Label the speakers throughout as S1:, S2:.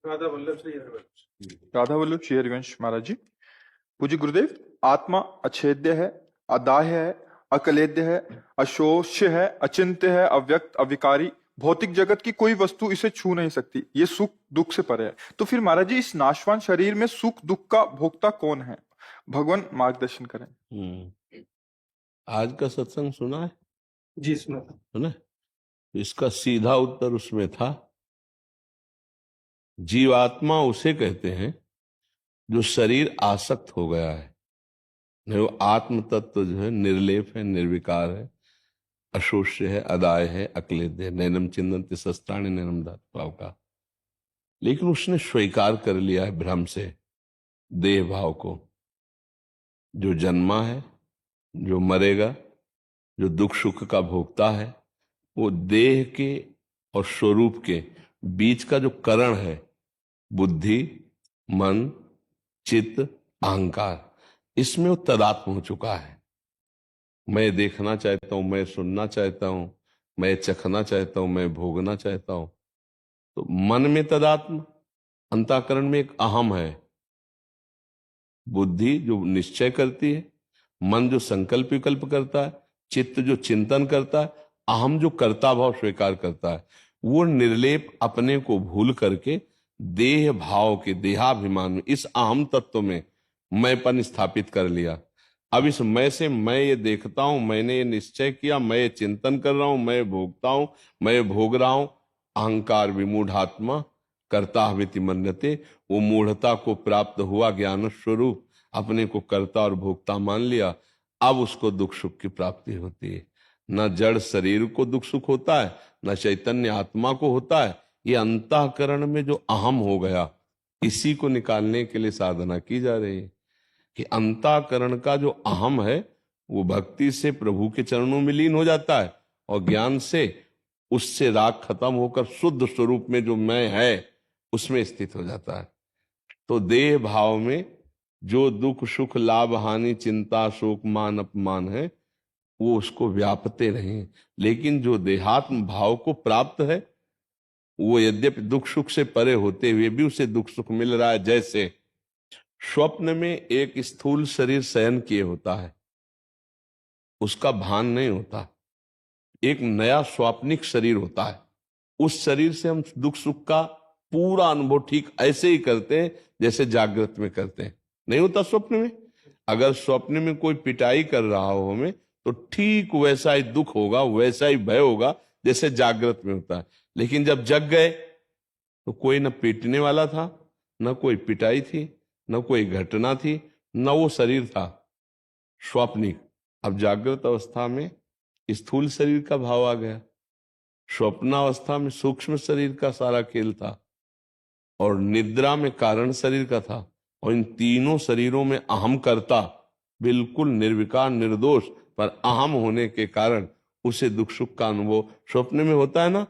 S1: राधा वल्लभ श्री हरिवंश।
S2: राधा वल्लभ श्री हरिवंश महाराज जी। पूज्य गुरुदेव, आत्मा अछेद्य है, अदाह्य है, अकलेद्य है, अशोष्य है, अचिंत्य है, अव्यक्त, अविकारी। भौतिक जगत की कोई वस्तु इसे छू नहीं सकती। ये सुख दुख से परे है। तो फिर महाराज जी, इस नाशवान शरीर में सुख दुख का भोक्ता कौन है? भगवान मार्गदर्शन करें।
S3: आज का सत्संग सुना है?
S1: जी सुना था।
S3: सुना? इसका सीधा उत्तर उसमें था, जीवात्मा उसे कहते हैं जो शरीर आसक्त हो गया है। नहीं, वो आत्म तत्व जो है निर्लेप है, निर्विकार है, अशोष्य है, अदाय है, अक्लेद है, नैनम चिंतन्ति शस्त्राणि नैनम धातु का। लेकिन उसने स्वीकार कर लिया है भ्रम से देह भाव को। जो जन्मा है, जो मरेगा, जो दुख सुख का भोगता है, वो देह के और स्वरूप के बीच का जो करण है, बुद्धि, मन, चित्त, अहंकार, इसमें वो तदात्म हो चुका है। मैं देखना चाहता हूं, मैं सुनना चाहता हूं, मैं चखना चाहता हूं, मैं भोगना चाहता हूं। तो मन में तदात्म, अंतःकरण में एक अहम है, बुद्धि जो निश्चय करती है, मन जो संकल्प विकल्प करता है, चित्त जो चिंतन करता है, अहम जो कर्ता भाव स्वीकार करता है। वो निर्लेप अपने को भूल करके देह भाव के देहाभिमान में, इस अहम तत्व में मैंपन स्थापित कर लिया। अब इस मैं से मैं ये देखता हूं, मैंने ये निश्चय किया, मैं ये चिंतन कर रहा हूं, मैं भोगता हूं, मैं भोग रहा हूं। अहंकार विमूढ़ात्मा कर्ता हविति मन्यते, वो मूढ़ता को प्राप्त हुआ ज्ञान स्वरूप, अपने को कर्ता और भोक्ता मान लिया। अब उसको दुख सुख की प्राप्ति होती है। न जड़ शरीर को दुख सुख होता है, न चैतन्य आत्मा को होता है। ये अंतःकरण में जो अहम हो गया, इसी को निकालने के लिए साधना की जा रही है कि अंतःकरण का जो अहम है वो भक्ति से प्रभु के चरणों में लीन हो जाता है, और ज्ञान से उससे राग खत्म होकर शुद्ध स्वरूप में जो मैं है उसमें स्थित हो जाता है। तो देह भाव में जो दुख सुख लाभ हानि चिंता शोक मान अपमान है, वो उसको व्यापते नहीं। लेकिन जो देहात्म भाव को प्राप्त है, वो यद्यपि दुख सुख से परे होते हुए भी उसे दुख सुख मिल रहा है। जैसे स्वप्न में एक स्थूल शरीर शयन किए होता है, उसका भान नहीं होता। एक नया स्वाप्निक शरीर होता है, उस शरीर से हम दुख सुख का पूरा अनुभव ठीक ऐसे ही करते हैं जैसे जागृत में करते हैं। नहीं होता स्वप्न में? अगर स्वप्न में कोई पिटाई कर रहा हो हमें, तो ठीक वैसा ही दुख होगा, वैसा ही भय होगा जैसे जागृत में होता है। लेकिन जब जग गए तो कोई न पीटने वाला था, न कोई पिटाई थी, न कोई घटना थी, न वो शरीर था स्वप्निक। अब जागृत अवस्था में स्थूल शरीर का भाव आ गया, स्वप्नावस्था में सूक्ष्म शरीर का सारा खेल था, और निद्रा में कारण शरीर का था। और इन तीनों शरीरों में अहम करता बिल्कुल निर्विकार निर्दोष, पर अहम होने के कारण उसे दुख सुख का अनुभव स्वप्न में होता है ना,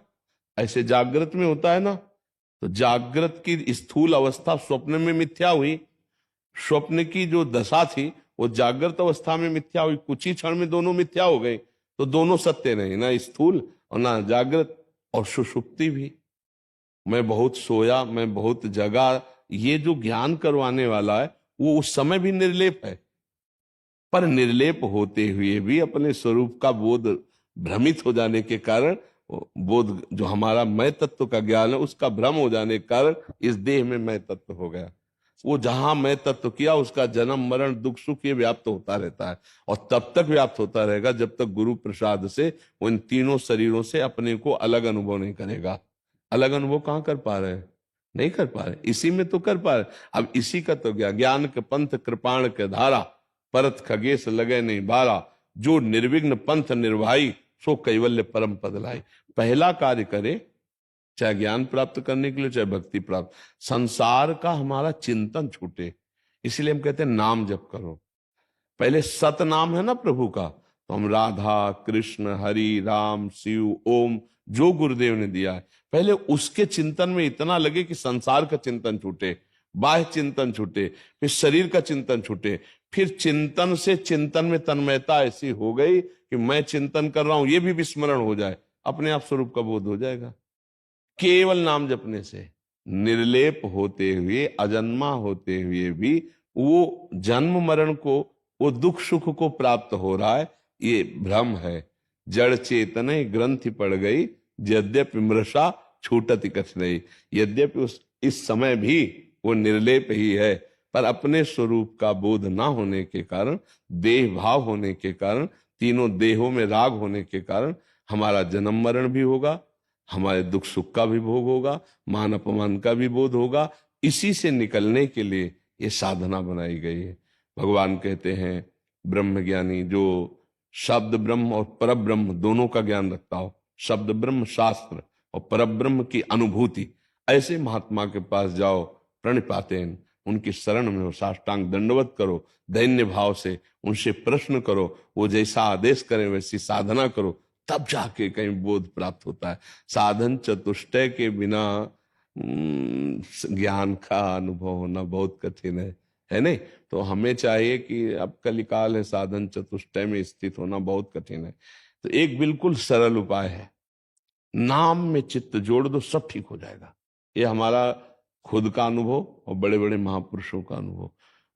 S3: ऐसे जागृत में होता है ना। तो जागृत की स्थूल अवस्था स्वप्न में मिथ्या हुई, स्वप्न की जो दशा थी वो जागृत अवस्था में मिथ्या हुई। कुछ ही क्षण में दोनों मिथ्या हो गए। तो दोनों सत्य नहीं, ना स्थूल और ना जागृत। और सुषुप्ति भी, मैं बहुत सोया, मैं बहुत जगा, ये जो ज्ञान करवाने वाला है वो उस समय भी निर्लेप है, पर निर्लेप होते हुए भी अपने स्वरूप का बोध भ्रमित हो जाने के कारण, बोध जो हमारा मैं तत्व का ज्ञान है उसका भ्रम हो जाने के कारण इस देह में मैं तत्व हो गया। वो जहां मैं तत्व किया उसका जन्म मरण दुख सुख ये व्याप्त होता रहता है, और तब तक व्याप्त होता रहेगा जब तक गुरु प्रसाद से उन तीनों शरीरों से अपने को अलग अनुभव नहीं करेगा। अलग अनुभव कहां कर पा रहे हैं? नहीं कर पा रहे, इसी में तो कर पा रहे। अब इसी का तो ज्ञान के पंथ कृपाण के धारा, परत खगेश लगे नहीं बारा, जो निर्विघ्न पंथ निर्वाही सो कैवल्य परम पद लाई। पहला कार्य करे, चाहे ज्ञान प्राप्त करने के लिए चाहे भक्ति प्राप्त, संसार का हमारा चिंतन छूटे। इसलिए हम कहते हैं नाम जप करो। पहले सत नाम है ना प्रभु का, तो हम राधा कृष्ण हरि राम शिव ओम जो गुरुदेव ने दिया है, पहले उसके चिंतन में इतना लगे कि संसार का चिंतन छूटे, बाह्य चिंतन छूटे, फिर शरीर का चिंतन छूटे। फिर चिंतन से चिंतन में तन्मयता ऐसी हो गई कि मैं चिंतन कर रहा हूं ये भी विस्मरण हो जाए, अपने आप स्वरूप का बोध हो जाएगा केवल नाम जपने से। निर्लेप होते हुए, अजन्मा होते हुए भी वो जन्म मरण को, वो दुख सुख को प्राप्त हो रहा है, ये भ्रम है। जड़ चेतन ग्रंथि पड़ गई, यद्यपि मृषा छूटति कठिनाई। यद्यपि इस समय भी वो निर्लेप ही है, पर अपने स्वरूप का बोध ना होने के कारण, देह भाव होने के कारण, तीनों देहों में राग होने के कारण हमारा जन्म मरण भी होगा, हमारे दुख सुख का भी भोग होगा, मान अपमान का भी बोध होगा। इसी से निकलने के लिए ये साधना बनाई गई है। भगवान कहते हैं ब्रह्म ज्ञानी जो शब्द ब्रह्म और पर ब्रह्म दोनों का ज्ञान रखता हो, शब्द ब्रह्म शास्त्र और पर ब्रह्म की अनुभूति, ऐसे महात्मा के पास जाओ, प्रणिपातेन, उनकी शरण में हो, साष्टांग दंडवत करो, दैन्य भाव से उनसे प्रश्न करो, वो जैसा आदेश करें वैसी साधना करो, तब जाके कहीं बोध प्राप्त होता है। साधन चतुष्टय के बिना ज्ञान का अनुभव होना बहुत कठिन है नहीं? तो हमें चाहिए कि अब कलिकाल है, साधन चतुष्टय में स्थित होना बहुत कठिन है। तो एक बिल्कुल सरल उपाय है, नाम में चित्त जोड़ दो, सब ठीक हो जाएगा। ये हमारा खुद का अनुभव और बड़े बड़े महापुरुषों का अनुभव।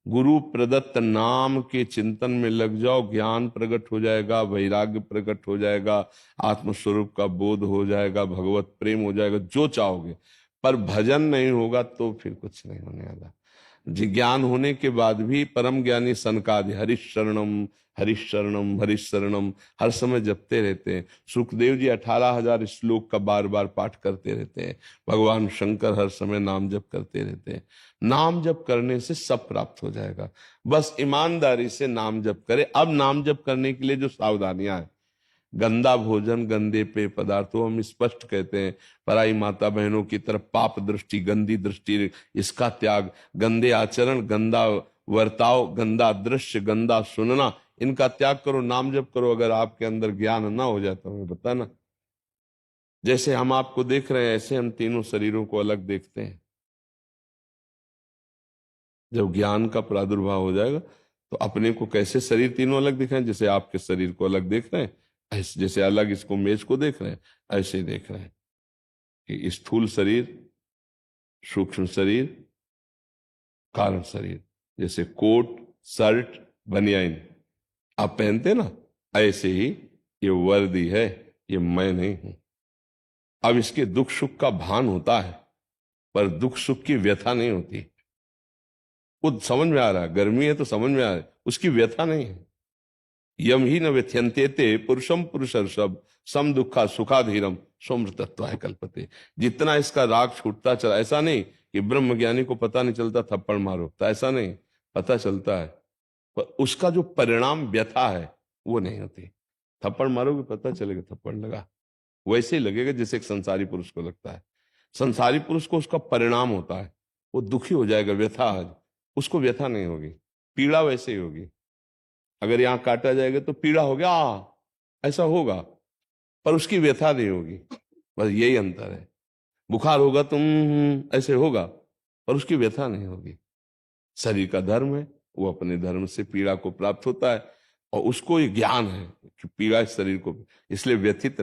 S3: गुरु प्रदत्त नाम के चिंतन में लग जाओ, ज्ञान प्रकट हो जाएगा, वैराग्य प्रकट हो जाएगा, आत्मस्वरूप का बोध हो जाएगा, भगवत प्रेम हो जाएगा, जो चाहोगे। पर भजन नहीं होगा तो फिर कुछ नहीं होने वाला। ज्ञान होने के बाद भी परम ज्ञानी सनकादि हरिशरणम हरिशरणम हरिशरणम हर समय जपते रहते हैं। सुखदेव जी 18,000 श्लोक का बार बार पाठ करते रहते हैं। भगवान शंकर हर समय नाम जप करते रहते हैं। नाम जप करने से सब प्राप्त हो जाएगा, बस ईमानदारी से नाम जप करे। अब नाम जप करने के लिए जो सावधानियां हैं, गंदा भोजन, गंदे पेय पदार्थों, हम स्पष्ट कहते हैं, पराई माता बहनों की तरफ पाप दृष्टि, गंदी दृष्टि, इसका त्याग, गंदे आचरण, गंदा वर्ताव, गंदा दृश्य, गंदा सुनना, इनका त्याग करो, नाम जप करो। अगर आपके अंदर ज्ञान ना हो जाता, हमें बताना। जैसे हम आपको देख रहे हैं, ऐसे हम तीनों शरीरों को अलग देखते हैं। जब ज्ञान का प्रादुर्भाव हो जाएगा तो अपने को कैसे शरीर तीनों अलग दिखाएं, जैसे आपके शरीर को अलग देख रहे हैं, ऐसे जैसे अलग इसको मेज को देख रहे हैं, ऐसे देख रहे हैं कि स्थूल शरीर, सूक्ष्म शरीर, कारण शरीर। जैसे कोट, शर्ट, बनियान आप पहनते ना, ऐसे ही ये वर्दी है, ये मैं नहीं हूं। अब इसके दुख सुख का भान होता है, पर दुख सुख की व्यथा नहीं होती। वो समझ में आ रहा है, गर्मी है तो समझ में आ रहा है, उसकी व्यथा नहीं है। यम ही न व्यथ्यंते पुरुषम पुरुषर्षभ सम दुखा सुखाधीरम सोमृतत्वाय कल्पते। जितना इसका राग छूटता चला, ऐसा नहीं कि ब्रह्म ज्ञानी को पता नहीं चलता थप्पड़ मारो, तो ऐसा नहीं, पता चलता है, पर उसका जो परिणाम व्यथा है वो नहीं होती। थप्पड़ मारोगे पता चलेगा थप्पड़ लगा, वैसे ही लगेगा जैसे एक संसारी पुरुष को लगता है। संसारी पुरुष को उसका परिणाम होता है, वो दुखी हो जाएगा, व्यथा, उसको व्यथा नहीं होगी, पीड़ा वैसे ही होगी। अगर यहां काटा जाएगा तो पीड़ा हो गया, ऐसा होगा, पर उसकी व्यथा नहीं होगी। बस यही अंतर है। बुखार होगा तुम ऐसे होगा, पर उसकी व्यथा नहीं होगी। शरीर का धर्म है, वो अपने धर्म से पीड़ा को प्राप्त होता है, और उसको ये ज्ञान है कि पीड़ा इस शरीर को, इसलिए व्यथित